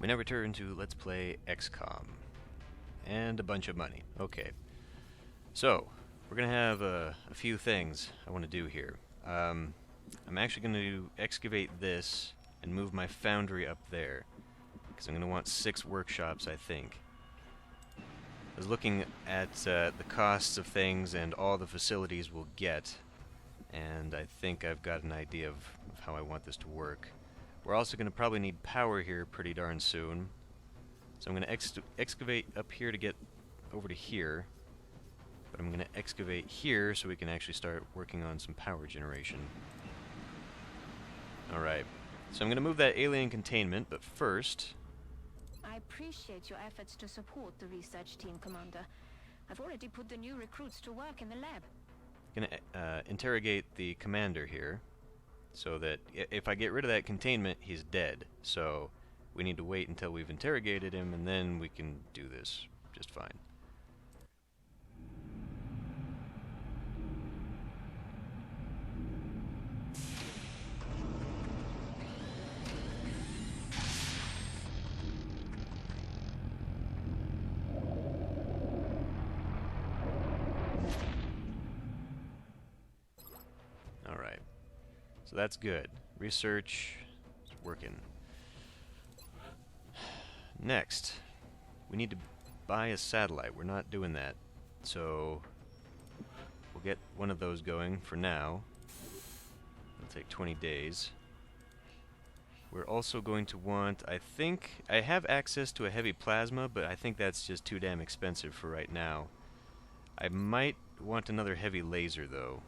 We now return to Let's Play XCOM. And a bunch of money. Okay. So, we're going to have a few things I want to do here. I'm actually going to excavate this and move my foundry up there. Because I'm going to want 6 workshops, I think. I was looking at the costs of things and all the facilities we'll get. And I think I've got an idea of how I want this to work. We're also going to probably need power here pretty darn soon. So I'm going to excavate up here to get over to here. But I'm going to excavate here so we can actually start working on some power generation. Alright. So I'm going to move that alien containment, but first... I appreciate your efforts to support the research team, Commander. I've already put the new recruits to work in the lab. I'm going to interrogate the commander here. So that if I get rid of that containment, he's dead. So we need to wait until we've interrogated him, and then we can do this just fine. Alright. So that's good. Research is working. Next, we need to buy a satellite. We're not doing that. So we'll get one of those going for now. It'll take 20 days. We're also going to want, I think, I have access to a heavy plasma, but I think that's just too damn expensive for right now. I might want another heavy laser, though.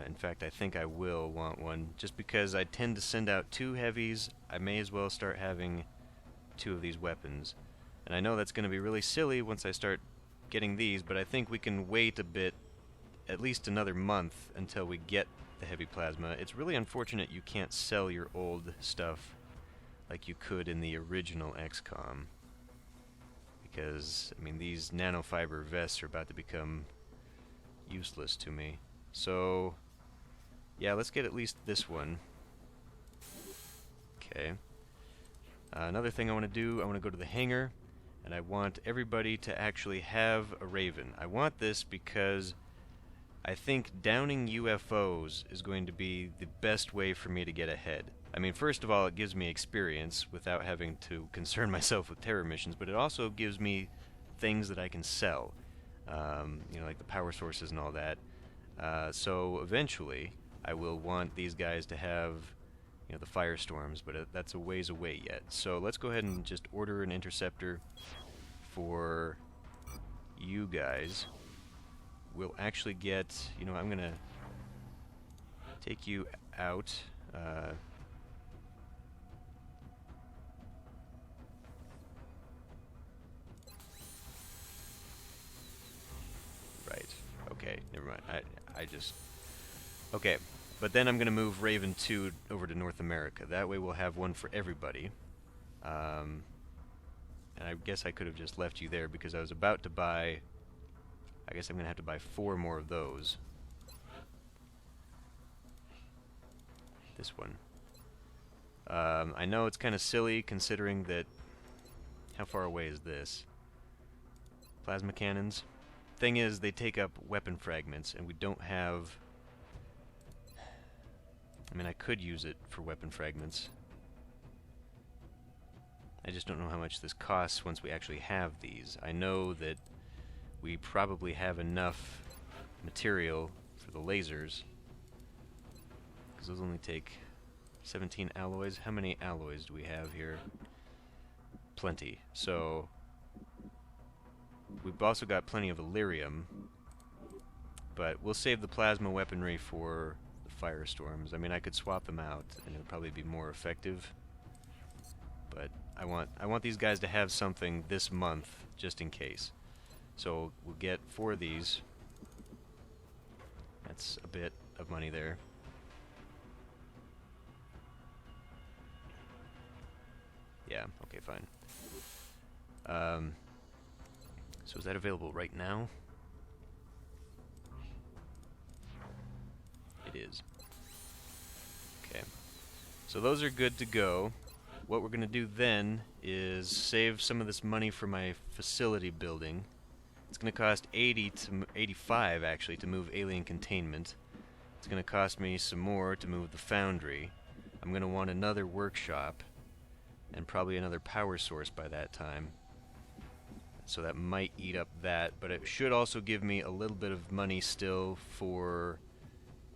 In fact, I think I will want one. Just because I tend to send out 2 heavies, I may as well start having 2 of these weapons. And I know that's going to be really silly once I start getting these, but I think we can wait a bit, at least another month, until we get the heavy plasma. It's really unfortunate you can't sell your old stuff like you could in the original XCOM. Because, I mean, these nanofiber vests are about to become useless to me. So, yeah, let's get at least this one. Okay. Another thing I want to do, I want to go to the hangar, and I want everybody to actually have a Raven. I want this because I think downing UFOs is going to be the best way for me to get ahead. I mean, first of all, it gives me experience without having to concern myself with terror missions, but it also gives me things that I can sell. You know, like the power sources and all that. So eventually, I will want these guys to have, you know, the firestorms, but that's a ways away yet. So let's go ahead and just order an interceptor for you guys. We'll actually get, you know, I'm gonna take you out. Right. Okay, never mind. I just... Okay, but then I'm going to move Raven 2 over to North America. That way we'll have one for everybody. And I guess I could have just left you there because I was about to buy... I guess I'm going to have to buy 4 more of those. This one. I know it's kind of silly considering that... How far away is this? Plasma cannons? Thing is, they take up weapon fragments, and we don't have... I mean, I could use it for weapon fragments. I just don't know how much this costs once we actually have these. I know that we probably have enough material for the lasers, because those only take 17 alloys. How many alloys do we have here? Plenty. So... We've also got plenty of Illyrium, but we'll save the plasma weaponry for the firestorms. I mean, I could swap them out, and it would probably be more effective. But I want these guys to have something this month, just in case. So we'll get 4 of these. That's a bit of money there. Yeah. Okay. Fine. So is that available right now? It is. Okay. So those are good to go. what we're going to do then is save some of this money for my facility building. It's going to cost 80 to 85 actually to move alien containment. It's going to cost me some more to move the foundry. I'm going to want another workshop and probably another power source by that time. So that might eat up that, but it should also give me a little bit of money still for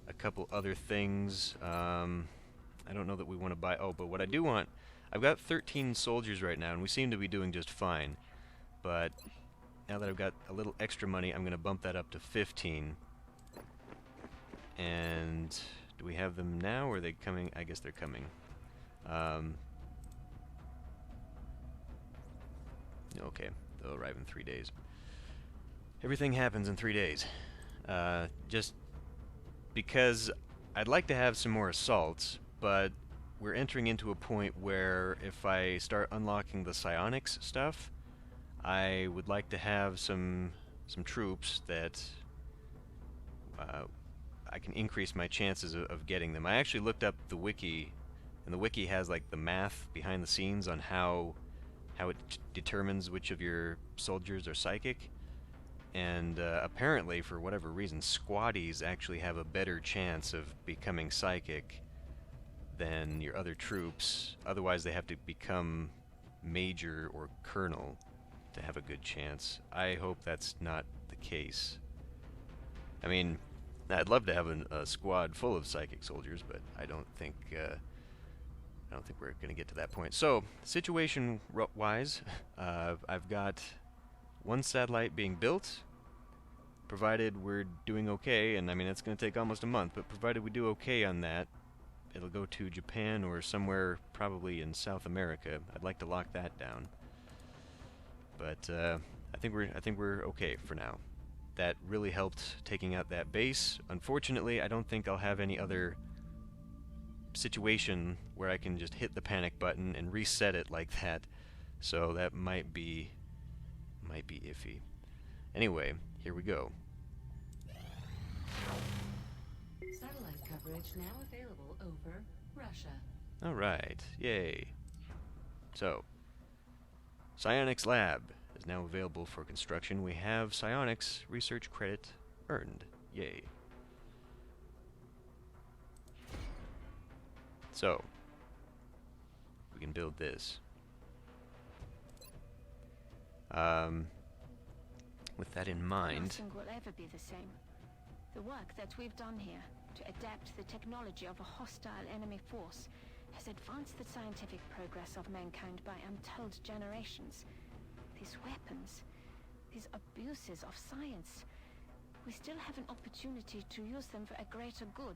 a couple other things. I don't know that we want to buy... Oh, but what I do want... I've got 13 soldiers right now, and we seem to be doing just fine. But now that I've got a little extra money, I'm going to bump that up to 15. And do we have them now, or are they coming? I guess they're coming. Okay, they'll arrive in 3 days. Everything happens in 3 days. Just because I'd like to have some more assaults, but we're entering into a point where if I start unlocking the psionics stuff, I would like to have some troops that I can increase my chances of getting them. I actually looked up the wiki, and the wiki has like the math behind the scenes on how it determines which of your soldiers are psychic. And apparently, for whatever reason, squaddies actually have a better chance of becoming psychic than your other troops. Otherwise, they have to become major or colonel to have a good chance. I hope that's not the case. I mean, I'd love to have a squad full of psychic soldiers, but I don't think we're going to get to that point. So, situation-wise, I've got one satellite being built, provided we're doing okay, and I mean, it's going to take almost a month, but provided we do okay on that, it'll go to Japan or somewhere probably in South America. I'd like to lock that down. But I think we're okay for now. That really helped taking out that base. Unfortunately, I don't think I'll have any other situation where I can just hit the panic button and reset it like that. So that might be iffy. Anyway, here we go. Satellite coverage now available over Russia. Alright, yay. So, Psionics Lab is now available for construction. We have Psionics research credit earned. Yay. So, we can build this. With that in mind... Nothing will ever be the same. The work that we've done here to adapt the technology of a hostile enemy force has advanced the scientific progress of mankind by untold generations. These weapons, these abuses of science, we still have an opportunity to use them for a greater good.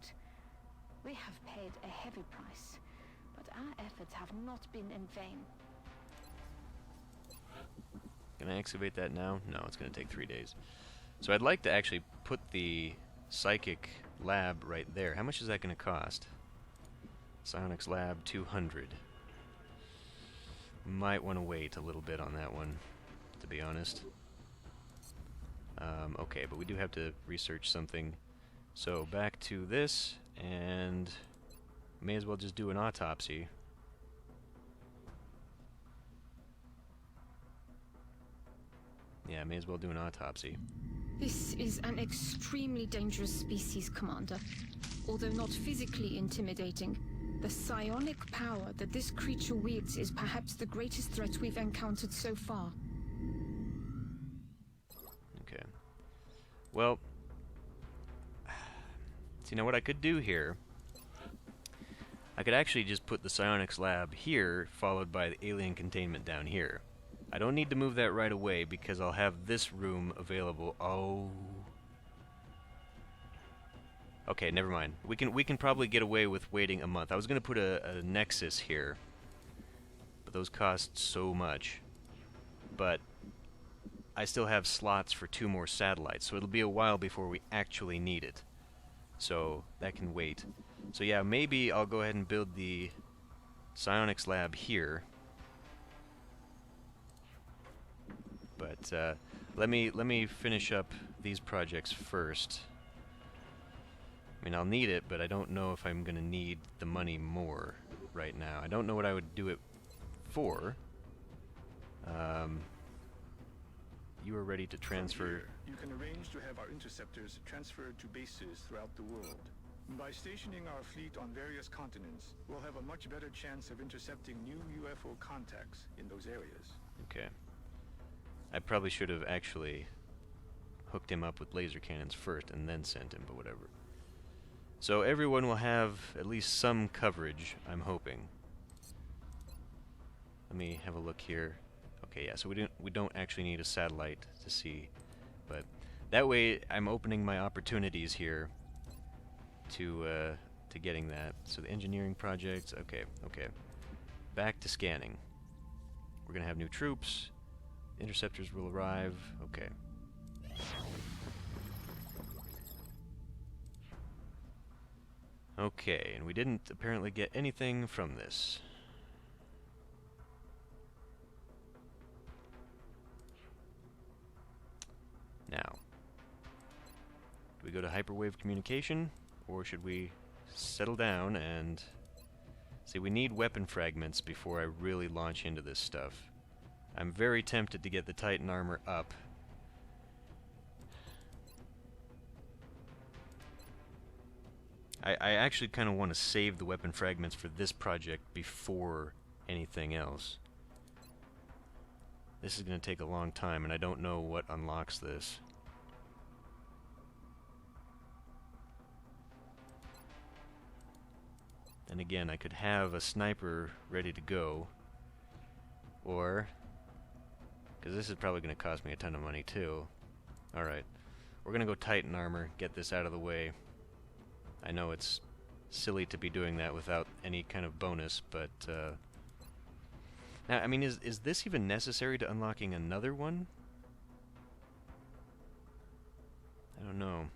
We have paid a heavy price, but our efforts have not been in vain. Can I excavate that now? No, it's going to take 3 days. So I'd like to actually put the psychic lab right there. How much is that going to cost? Psionics lab 200. Might want to wait a little bit on that one, to be honest. Okay, but we do have to research something. So back to this, and may as well just do an autopsy. Yeah, may as well do an autopsy. This is an extremely dangerous species, Commander. Although not physically intimidating, the psionic power that this creature wields is perhaps the greatest threat we've encountered so far. Okay. Well, see, now what I could do here, I could actually just put the psionics lab here, followed by the alien containment down here. I don't need to move that right away because I'll have this room available. Oh. Okay, never mind. We can probably get away with waiting a month. I was going to put a nexus here, but those cost so much. But I still have slots for 2 more satellites, so it'll be a while before we actually need it. So that can wait. So yeah, maybe I'll go ahead and build the psionics lab here. But let me finish up these projects first. I mean, I'll need it, but I don't know if I'm going to need the money more right now. I don't know what I would do it before. You are ready to transfer. From here, you can arrange to have our interceptors transferred to bases throughout the world. By stationing our fleet on various continents, we'll have a much better chance of intercepting new UFO contacts in those areas. Okay. I probably should have actually hooked him up with laser cannons first and then sent him, but whatever. So everyone will have at least some coverage, I'm hoping. Let me have a look here. Okay, yeah, so we don't actually need a satellite to see, but that way I'm opening my opportunities here to getting that. So the engineering projects, okay. Back to scanning. We're gonna have new troops. Interceptors will arrive. Okay. Okay, and we didn't apparently get anything from this. Now, do we go to hyperwave communication, or should we settle down and... See, we need weapon fragments before I really launch into this stuff. I'm very tempted to get the Titan armor up. I actually kind of want to save the weapon fragments for this project before anything else. This is going to take a long time, and I don't know what unlocks this. And again, I could have a sniper ready to go, or... because this is probably going to cost me a ton of money too. Alright, we're going to go Titan armor, get this out of the way. I know it's silly to be doing that without any kind of bonus, but... Now, I mean, is this even necessary to unlocking another one? I don't know.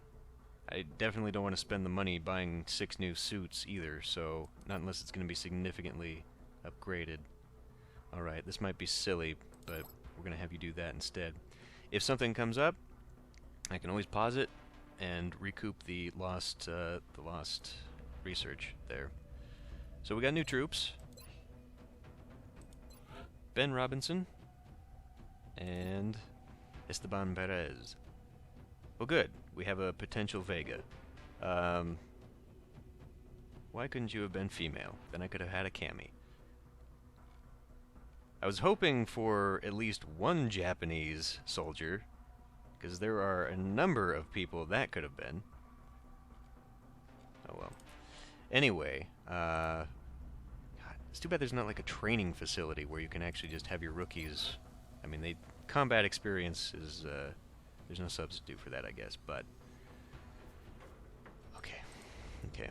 I definitely don't want to spend the money buying 6 new suits either, so not unless it's going to be significantly upgraded. Alright, this might be silly, but we're going to have you do that instead. If something comes up, I can always pause it and recoup the lost research there. So we got new troops. Ben Robinson and Esteban Perez. Well, good. We have a potential Vega. Why couldn't you have been female? Then I could have had a Cammy. I was hoping for at least one Japanese soldier, because there are a number of people that could have been. Oh well. Anyway, God, it's too bad there's not like a training facility where you can actually just have your rookies. I mean, combat experience is there's no substitute for that, I guess. But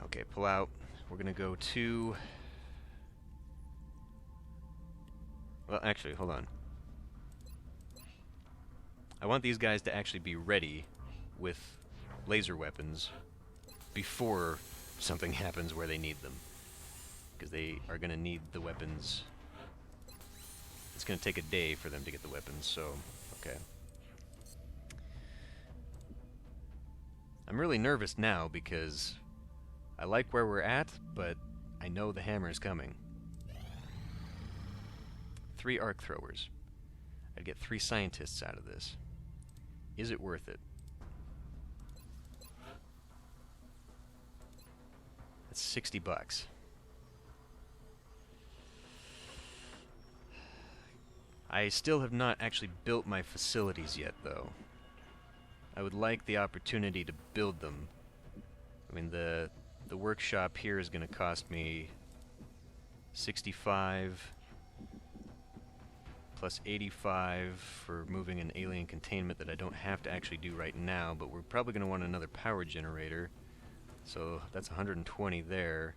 okay, pull out. We're gonna go to. Well, actually, hold on. I want these guys to actually be ready with laser weapons before something happens where they need them. Because they are going to need the weapons. It's going to take a day for them to get the weapons, so, okay. I'm really nervous now because I like where we're at, but I know the hammer is coming. 3 arc throwers. I'd get 3 scientists out of this. Is it worth it? That's $60. I still have not actually built my facilities yet, though. I would like the opportunity to build them. I mean, the workshop here is going to cost me 65 plus 85 for moving an alien containment that I don't have to actually do right now, but we're probably going to want another power generator. So that's 120 there.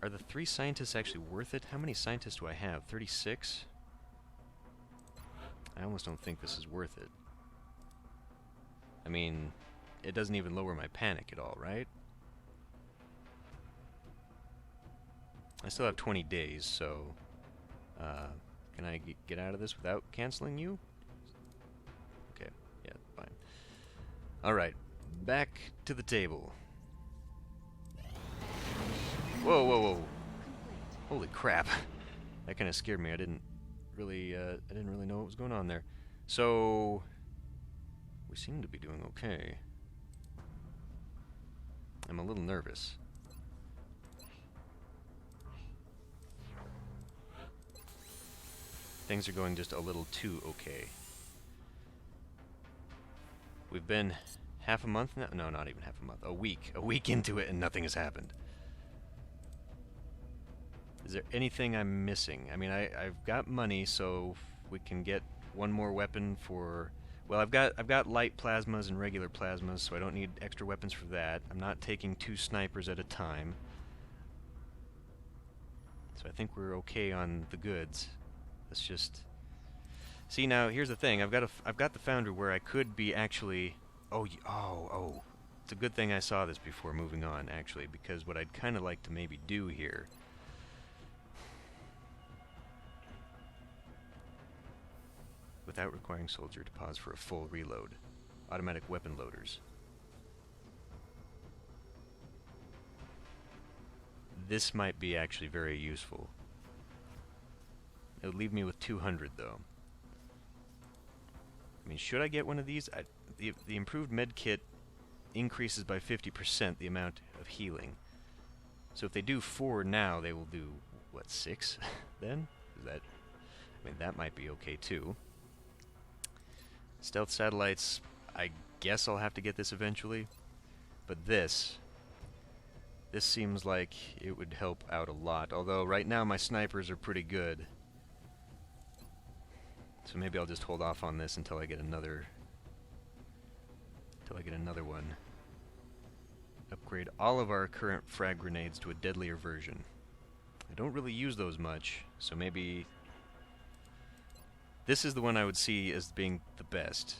Are the 3 scientists actually worth it? How many scientists do I have? 36? I almost don't think this is worth it. I mean, it doesn't even lower my panic at all, right? I still have 20 days, so... can I get out of this without canceling you? Okay, yeah, fine. Alright, back to the table. Whoa. Holy crap. That kind of scared me. I didn't really know what was going on there. So we seem to be doing okay. I'm a little nervous. Things are going just a little too okay. We've been half a month now? No, not even half a month. A week into it, and nothing has happened. Is there anything I'm missing? I mean, I've got money, so we can get one more weapon for... Well, I've got light plasmas and regular plasmas, so I don't need extra weapons for that. I'm not taking 2 snipers at a time. So I think we're okay on the goods. Let's just... See, now, here's the thing. I've got the foundry where I could be actually... Oh. It's a good thing I saw this before moving on, actually, because what I'd kind of like to maybe do here... Without requiring soldier to pause for a full reload. Automatic weapon loaders. This might be actually very useful. It would leave me with 200, though. I mean, should I get one of these? The improved med kit increases by 50% the amount of healing. So if they do 4 now, they will do, what, 6 then? Is that... I mean, that might be okay, too. Stealth satellites, I guess I'll have to get this eventually. But this seems like it would help out a lot. Although, right now, my snipers are pretty good. So maybe I'll just hold off on this until I get another... one. Upgrade all of our current frag grenades to a deadlier version. I don't really use those much, so maybe... This is the one I would see as being the best.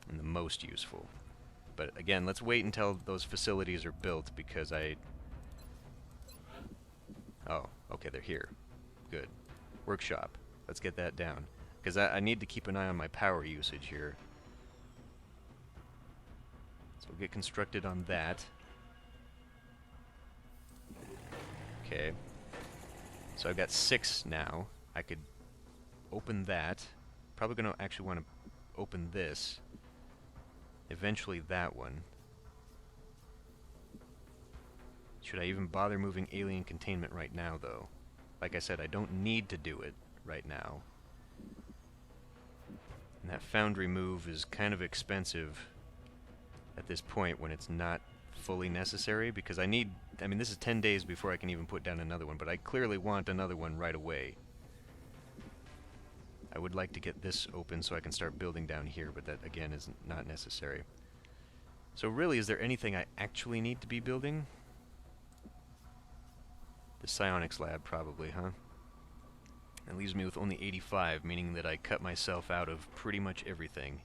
And the most useful. But again, let's wait until those facilities are built, because Oh, okay, they're here. Good. Workshop. Let's get that down. Because I need to keep an eye on my power usage here. So we'll get constructed on that. Okay. So I've got 6 now. I could open that. Probably going to actually want to open this. Eventually that one. Should I even bother moving alien containment right now, though? Like I said, I don't need to do it right now. And that foundry move is kind of expensive at this point when it's not fully necessary, because I mean, this is 10 days before I can even put down another one, but I clearly want another one right away. I would like to get this open so I can start building down here, but that, again, is not necessary. So really, is there anything I actually need to be building? The psionics lab, probably, huh? That leaves me with only 85, meaning that I cut myself out of pretty much everything.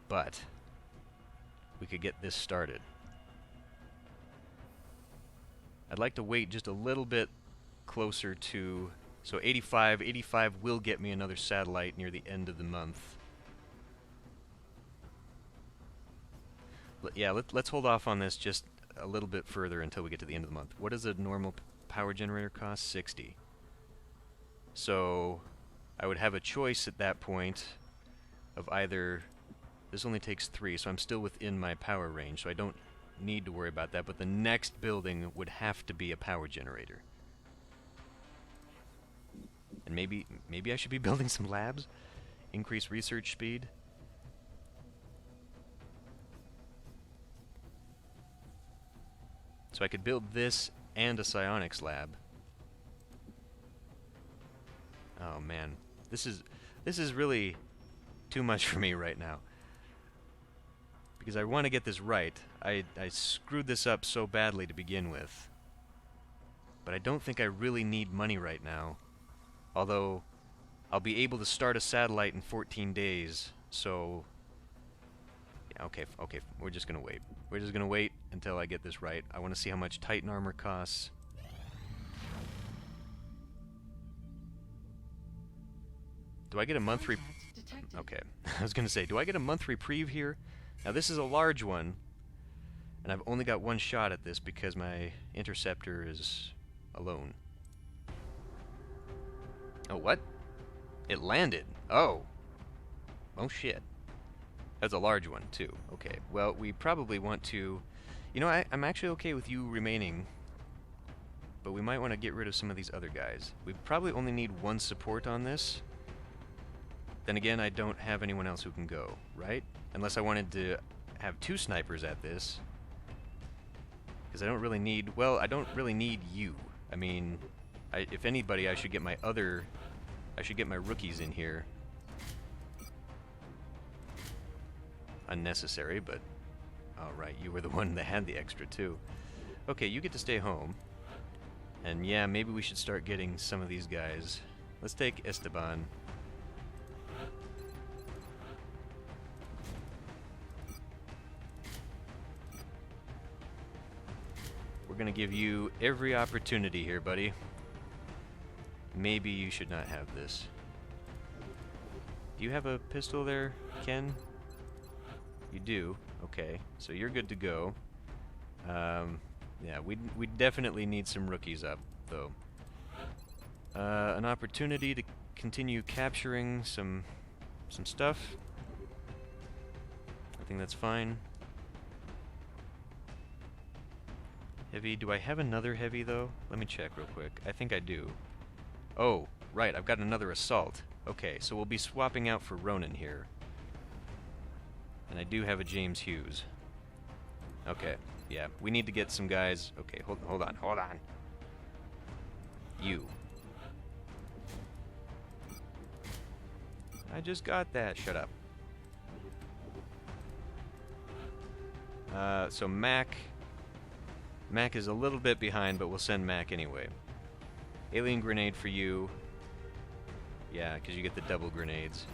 But we could get this started. I'd like to wait just a little bit closer to... So 85 will get me another satellite near the end of the month. Yeah, let's hold off on this just a little bit further until we get to the end of the month. What does a normal power generator cost? 60. So I would have a choice at that point of either... This only takes 3, so I'm still within my power range, so I don't need to worry about that, but the next building would have to be a power generator. And maybe I should be building some labs? Increase research speed? So I could build this and a psionics lab. Oh man, this is really too much for me right now. Because I want to get this right. I screwed this up so badly to begin with. But I don't think I really need money right now. Although, I'll be able to start a satellite in 14 days, so... Yeah, okay, we're just gonna wait. We're just gonna wait until I get this right. I want to see how much Titan armor costs. Do I get a month Okay, I was gonna say, do I get a month reprieve here? Now this is a large one, And I've only got one shot at this because my interceptor is alone. Oh, what? It landed. Oh. Oh, shit. That's a large one, too. Okay, well, we probably want to... You know, I'm actually okay with you remaining, but we might want to get rid of some of these other guys. We probably only need one support on this. Then again, I don't have anyone else who can go, right? Unless I wanted to have 2 snipers at this. Because I don't really need... Well, I don't really need you. I mean, if anybody, I should get my other... I should get my rookies in here. Unnecessary, but... Alright, you were the one that had the extra, too. Okay, you get to stay home. And yeah, maybe we should start getting some of these guys. Let's take Esteban. We're gonna give you every opportunity here, buddy. Maybe you should not have this. Do you have a pistol there, Ken? You do? Okay, so you're good to go. Yeah, we definitely need some rookies up, though. An opportunity to continue capturing some stuff. I think that's fine. Heavy. Do I have another heavy, though? Let me check real quick. I think I do. Oh, right, I've got another assault. Okay, so we'll be swapping out for Ronan here. And I do have a James Hughes. Okay, yeah, we need to get some guys... Okay, hold on. You. I just got that. Shut up. So Mac is a little bit behind, but we'll send Mac anyway. Alien grenade for you. Yeah, because you get the double grenades.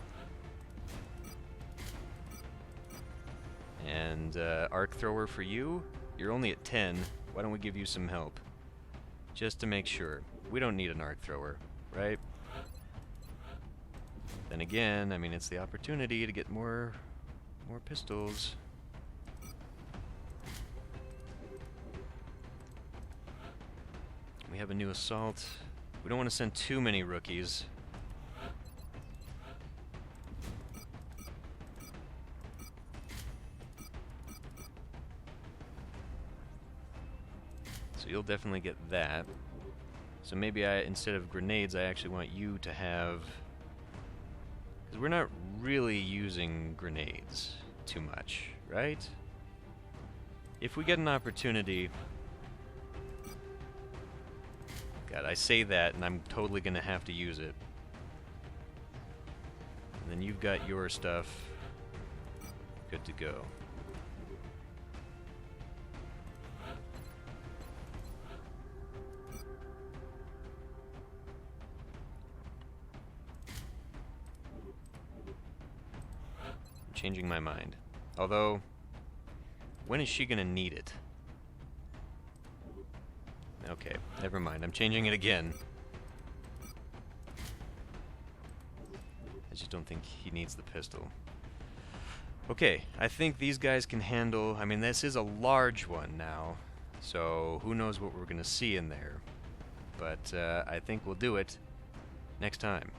And arc thrower for you. You're only at 10. Why don't we give you some help? Just to make sure. We don't need an arc thrower, right? Then again, I mean, it's the opportunity to get more pistols. We have a new assault. We don't want to send too many rookies. So you'll definitely get that. So maybe instead of grenades, I actually want you to have... Because we're not really using grenades too much, right? If we get an opportunity... God, I say that, and I'm totally going to have to use it. And then you've got your stuff good to go. I'm changing my mind. Although, when is she going to need it? Okay, never mind. I'm changing it again. I just don't think he needs the pistol. Okay, I think these guys can handle... I mean, this is a large one now, so who knows what we're going to see in there. But I think we'll do it next time.